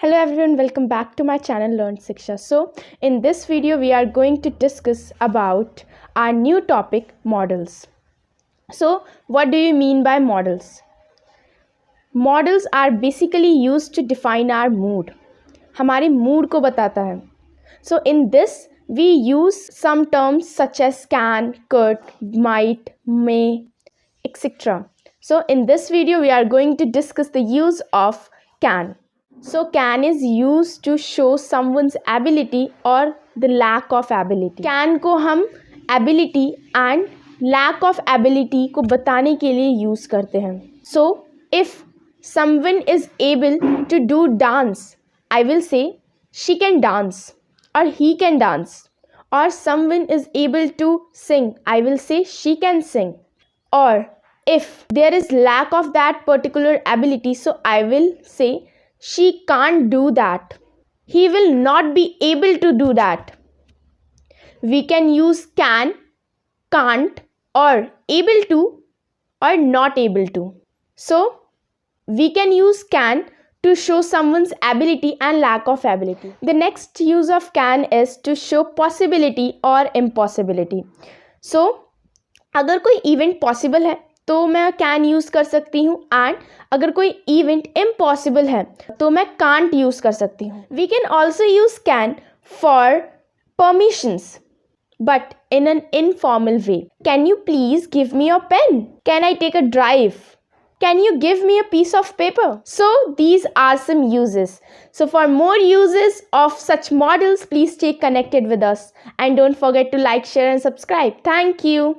Hello everyone, welcome back to my channel learnshiksha. So in this video we are going to discuss about our new topic, models. So what do you mean by models? Models are basically used to define our mood. हमारे mood को बताता है. So in this we use some terms such as can, could, might, may, etc. So in this video we are going to discuss the use of can. So can is used to show someone's ability or the lack of ability. Can को हम ability and lack of ability को बताने के लिए use करते हैं. So if someone is able to do dance, I will say she can dance or he can dance. Or someone is able to sing, I will say she can sing. Or if there is lack of that particular ability, so I will say she can't do that. He will not be able to do that. We can use can, can't, or able to, or not able to. So, we can use can to show someone's ability and lack of ability. The next use of can is to show possibility or impossibility. So, अगर कोई event possible है तो मैं can use कर सकती हूँ and अगर कोई इवेंट इम्पॉसिबल है तो मैं can't यूज़ कर सकती हूँ. We can also use can for permissions but in an informal way. Can you please give me your pen? Can I take a drive? Can you give me a piece of paper? So these are some uses. So for more uses of such models, please stay connected with us and don't forget to like, share and subscribe. Thank you.